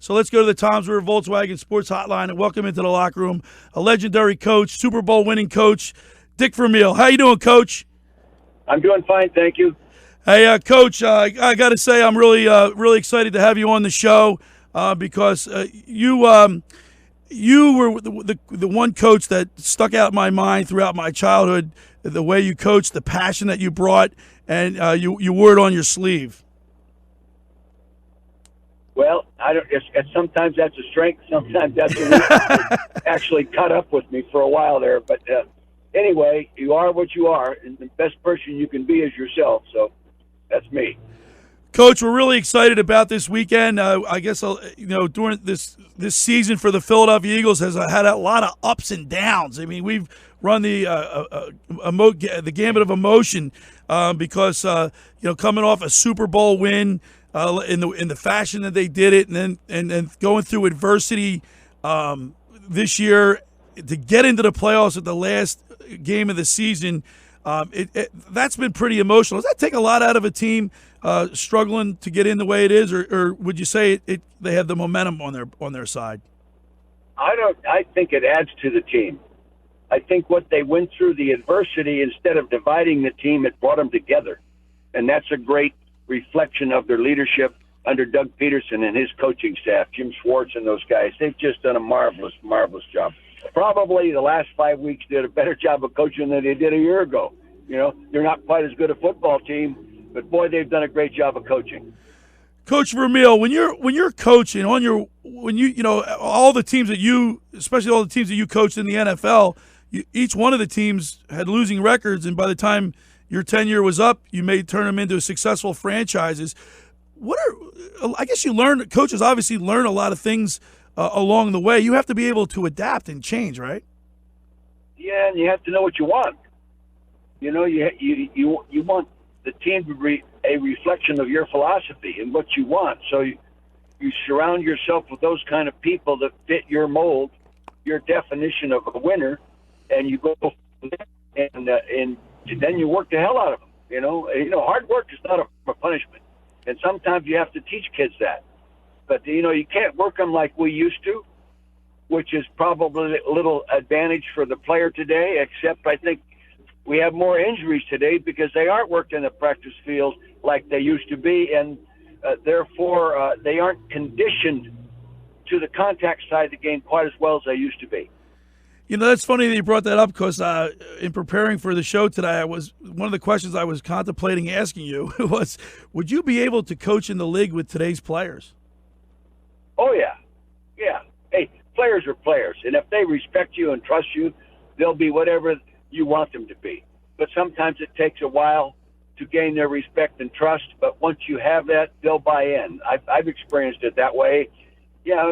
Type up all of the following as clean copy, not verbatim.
So let's go to the Toms River Volkswagen Sports Hotline and welcome into the locker room a legendary coach, Super Bowl winning coach, Dick Vermeil. How you doing, Coach? I'm doing fine, thank you. Hey, Coach, I got to say I'm really excited to have you on the show because you were the one coach that stuck out in my mind throughout my childhood, the way you coached, the passion that you brought, and you wore it on your sleeve. Well, I don't. Sometimes that's a strength. Sometimes that's a weakness. It actually caught up with me for a while there. But anyway, you are what you are, and the best person you can be is yourself. So that's me. Coach, we're really excited about this weekend. I guess during this season for the Philadelphia Eagles has had a lot of ups and downs. I mean, we've run the gambit of emotion because coming off a Super Bowl win. In the fashion that they did it, and then going through adversity this year to get into the playoffs at the last game of the season, that's been pretty emotional. Does that take a lot out of a team struggling to get in the way it is, or would you say they have the momentum on their side? I think it adds to the team. I think what they went through, the adversity, instead of dividing the team, it brought them together, and that's a great reflection of their leadership under Doug Pederson and his coaching staff, Jim Schwartz and those guys. They've just done a marvelous job. Probably the last 5 weeks did a better job of coaching than they did a year ago. They're not quite as good a football team, but boy, they've done a great job of coaching. Coach Vermeil, when you're coaching all the teams especially all the teams that you coached in the NFL, each one of the teams had losing records, and by the time your tenure was up, you may turn them into successful franchises. I guess coaches obviously learn a lot of things along the way. You have to be able to adapt and change, right? Yeah, and you have to know what you want. You want the team to be a reflection of your philosophy and what you want. So you surround yourself with those kind of people that fit your mold, your definition of a winner, and you go and then you work the hell out of them. Hard work is not a punishment, and sometimes you have to teach kids that. But you can't work them like we used to, which is probably a little advantage for the player today. Except I think we have more injuries today because they aren't worked in the practice field like they used to be, and therefore they aren't conditioned to the contact side of the game quite as well as they used to be. That's funny that you brought that up because in preparing for the show today, one of the questions I was contemplating asking you was, would you be able to coach in the league with today's players? Oh, yeah. Yeah. Hey, players are players, and if they respect you and trust you, they'll be whatever you want them to be. But sometimes it takes a while to gain their respect and trust, but once you have that, they'll buy in. I've experienced it that way. Yeah,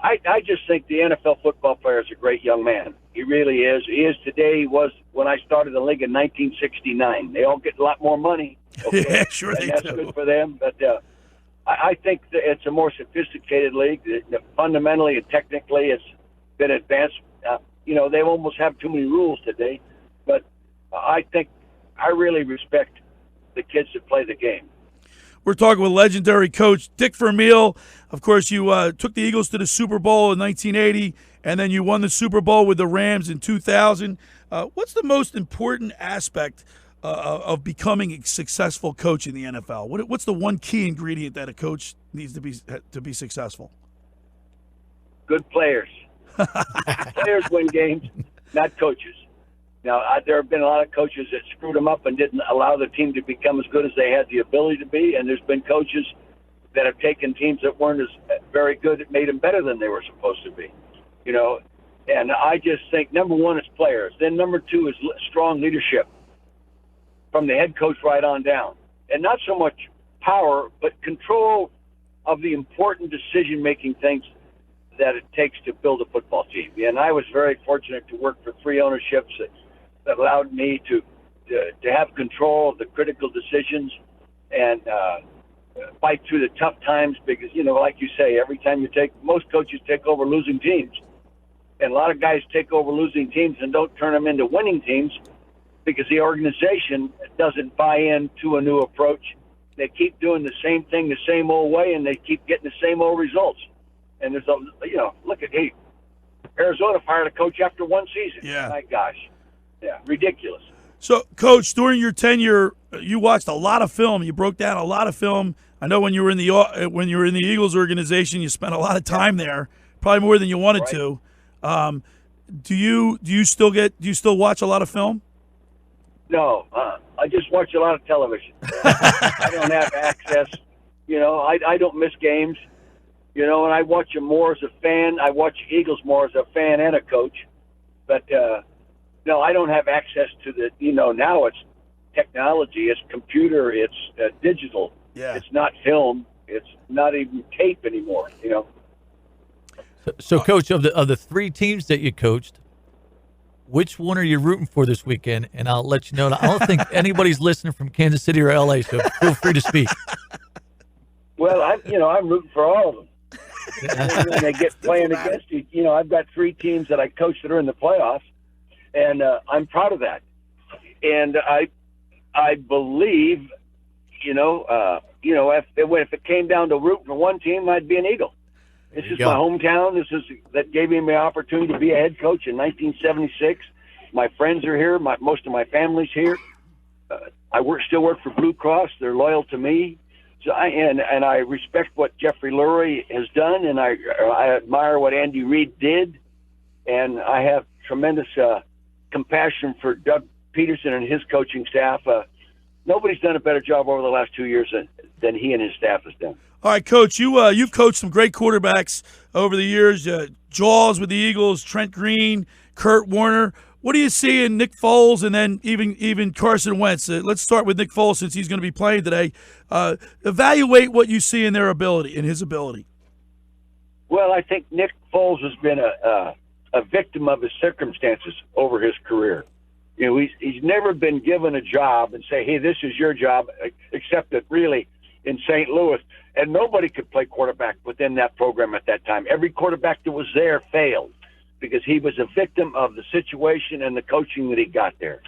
I just think the NFL football player is a great young man. He really is. He is today. He was when I started the league in 1969. They all get a lot more money. Okay? Yeah, sure they do. That's good for them. But I think that it's a more sophisticated league. Fundamentally and technically, it's been advanced. They almost have too many rules today. But I think I really respect the kids that play the game. We're talking with legendary coach Dick Vermeil. Of course, you took the Eagles to the Super Bowl in 1980, and then you won the Super Bowl with the Rams in 2000. What's the most important aspect of becoming a successful coach in the NFL? What's the one key ingredient that a coach needs to be successful? Good players. Players win games, not coaches. Now, there have been a lot of coaches that screwed them up and didn't allow the team to become as good as they had the ability to be, and there's been coaches that have taken teams that weren't as very good and made them better than they were supposed to be. And I just think number one is players. Then number two is strong leadership from the head coach right on down. And not so much power, but control of the important decision-making things that it takes to build a football team. And I was very fortunate to work for 3 ownerships that allowed me to have control of the critical decisions and fight through the tough times because, like you say, every time most coaches take over losing teams. And a lot of guys take over losing teams and don't turn them into winning teams because the organization doesn't buy into a new approach they keep doing the same thing the same old way, and they keep getting the same old results. And there's look at Arizona fired a coach after one season. Yeah. My gosh. Yeah, ridiculous. So, Coach, during your tenure, you watched a lot of film. You broke down a lot of film. I know when you were in the Eagles organization, you spent a lot of time there, probably more than you wanted to. Do you still watch a lot of film? No, I just watch a lot of television. I don't have access. I don't miss games. And I watch them more as a fan. I watch Eagles more as a fan and a coach. But no, I don't have access to the. Now it's technology. It's computer. It's digital. Yeah. It's not film. It's not even tape anymore. So, Coach, of the three teams that you coached, which one are you rooting for this weekend? And I'll let you know. I don't think anybody's listening from Kansas City or LA, so feel free to speak. Well, I'm rooting for all of them. And they get playing against you. I've got three teams that I coach that are in the playoffs, and I'm proud of that. And I believe, if it came down to rooting for one team, I'd be an Eagle. This is my hometown. That gave me the opportunity to be a head coach in 1976. My friends are here. Most of my family's here. I still work for Blue Cross. They're loyal to me. So I respect what Jeffrey Lurie has done, and I admire what Andy Reid did, and I have tremendous compassion for Doug Pederson and his coaching staff. Nobody's done a better job over the last 2 years than he and his staff has done. All right, Coach, you've coached some great quarterbacks over the years. Jaws with the Eagles, Trent Green, Kurt Warner. What do you see in Nick Foles and then even Carson Wentz? Let's start with Nick Foles since he's going to be playing today. Evaluate what you see in his ability. Well, I think Nick Foles has been a victim of his circumstances over his career. He's never been given a job and say, hey, this is your job, except that really in St. Louis. And nobody could play quarterback within that program at that time. Every quarterback that was there failed because he was a victim of the situation and the coaching that he got there.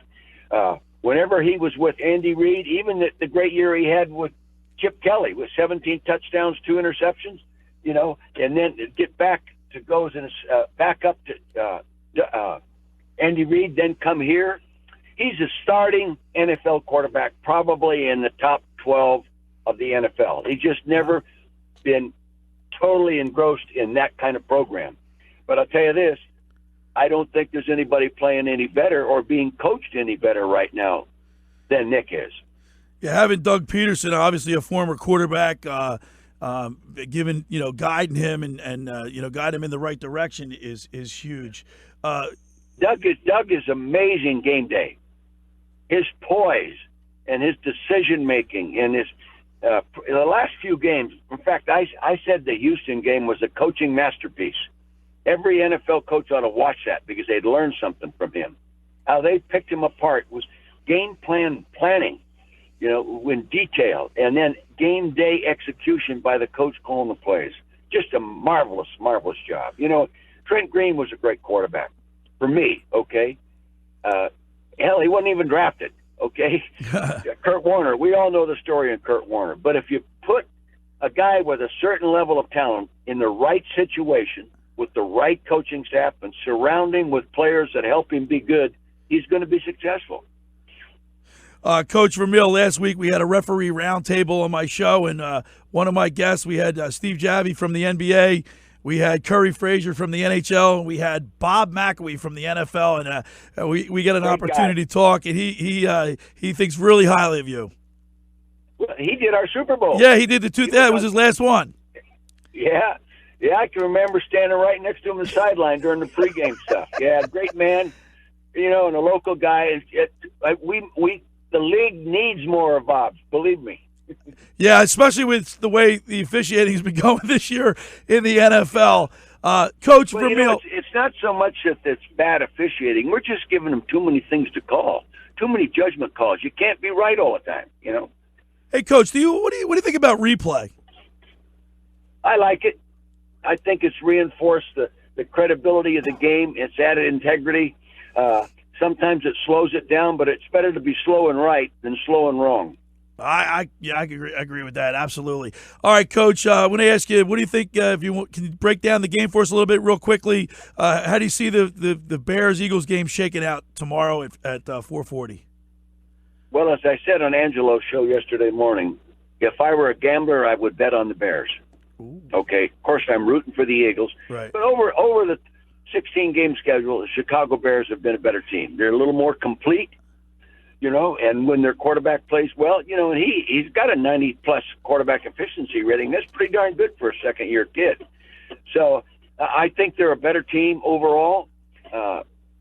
Whenever he was with Andy Reid, even the great year he had with Chip Kelly with 17 touchdowns, 2 interceptions, and then get back to back up to Andy Reid, then come here. He's a starting NFL quarterback, probably in the top 12 of the NFL. He's just never been totally engrossed in that kind of program. But I'll tell you this, I don't think there's anybody playing any better or being coached any better right now than Nick is. Yeah, having Doug Pederson, obviously a former quarterback, guiding him and guide him in the right direction is huge. Doug is amazing game day. His poise and his decision making and his in the last few games. In fact, I said the Houston game was a coaching masterpiece. Every NFL coach ought to watch that because they'd learn something from him. How they picked him apart was game planning, in detail, and then game day execution by the coach calling the plays. Just a marvelous, marvelous job. Trent Green was a great quarterback for me. Okay, hell, he wasn't even drafted. Okay, Kurt Warner. We all know the story on Kurt Warner. But if you put a guy with a certain level of talent in the right situation with the right coaching staff and surrounding with players that help him be good, he's going to be successful. Coach Vermeil, last week we had a referee roundtable on my show, and one of my guests, we had Steve Javie from the NBA, we had Curry Frazier from the NHL, and we had Bob McElwee from the NFL, and we get an opportunity to talk, and he thinks really highly of you. Well, he did our Super Bowl. Yeah, he did that was his last one. Yeah, I can remember standing right next to him on the sideline during the pregame stuff. Yeah, great man, and a local guy. The league needs more of Bob's, believe me. Yeah, especially with the way the officiating has been going this year in the NFL. Coach Vermeil. It's not so much that it's bad officiating. We're just giving them too many things to call, too many judgment calls. You can't be right all the time, Hey, Coach, what do you think about replay? I like it. I think it's reinforced the credibility of the game. It's added integrity. Sometimes it slows it down, but it's better to be slow and right than slow and wrong. I agree with that, absolutely. All right, Coach, I want to ask you, what do you think, if you can you break down the game for us a little bit real quickly? How do you see the Bears-Eagles game shaking out tomorrow at 4:40? Well, as I said on Angelo's show yesterday morning, if I were a gambler, I would bet on the Bears. Ooh. Okay, of course I'm rooting for the Eagles, Right. but over the 16-game schedule, the Chicago Bears have been a better team. They're a little more complete, and when their quarterback plays well, and he's got a 90-plus quarterback efficiency rating. That's pretty darn good for a second-year kid. So I think they're a better team overall.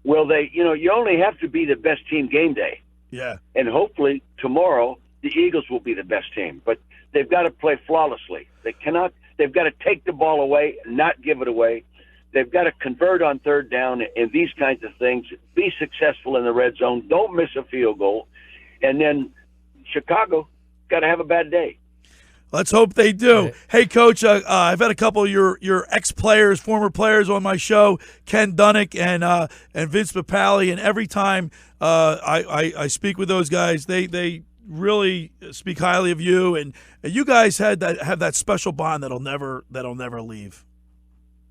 Will they? You only have to be the best team game day. Yeah. And hopefully tomorrow the Eagles will be the best team. But they've got to play flawlessly. They've got to take the ball away, not give it away. They've got to convert on third down and these kinds of things, be successful in the red zone, don't miss a field goal. And then Chicago got to have a bad day. Let's hope they do. Right. Hey, Coach, I've had a couple of your ex-players, former players on my show, Ken Dunnick and Vince Papale, and every time I speak with those guys, they really speak highly of you, and you guys have that special bond that'll never leave.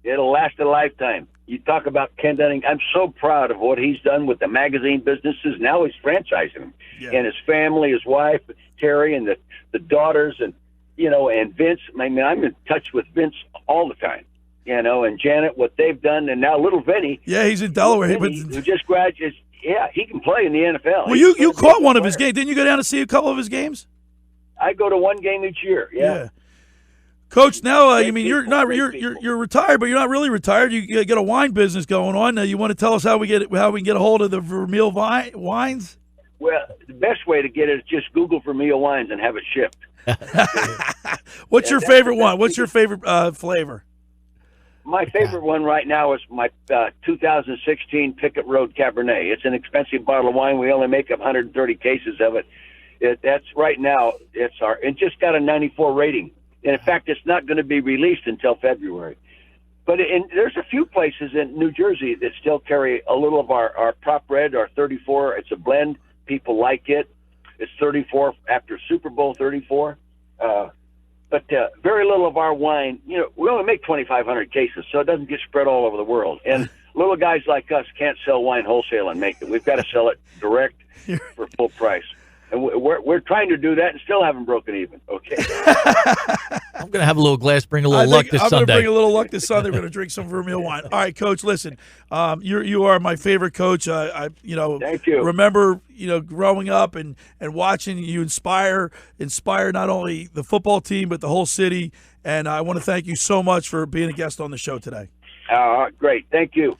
It'll last a lifetime. You talk about Ken Dunning. I'm so proud of what he's done with the magazine businesses. Now he's franchising them. Yeah. And his family, his wife, Terry, and the daughters, and Vince. I mean, I'm in touch with Vince all the time. And Janet, what they've done, and now little Vinny. Yeah, he's in Delaware. Who just graduated. Yeah, he can play in the NFL. Well, you caught one of his games. Didn't you go down to see a couple of his games? I go to one game each year. Yeah. Coach, now you're people. retired, but you're not really retired. You got a wine business going on. You want to tell us how we can get a hold of the Vermeil wines? Well, the best way to get it is just Google Vermeil wines and have it shipped. What's your favorite one? What's your favorite flavor? My favorite one right now is my 2016 Pickett Road Cabernet. It's an expensive bottle of wine. We only make up 130 cases of it. That's right now. It just got a 94 rating. And in fact, it's not going to be released until February. But there's a few places in New Jersey that still carry a little of our prop red, our 34. It's a blend. People like it. It's 34 after Super Bowl 34. But very little of our wine, we only make 2,500 cases, so it doesn't get spread all over the world. And little guys like us can't sell wine wholesale and make it. We've got to sell it direct for full price. And we're trying to do that and still haven't broken even. Okay. I'm going to have a little glass, bring a little luck this I'm Sunday. going to bring a little luck this Sunday. We're going to drink some Vermeil wine. All right, Coach, listen, you are my favorite coach. Thank you. Remember, growing up and watching you inspire not only the football team but the whole city. And I want to thank you so much for being a guest on the show today. Great. Thank you.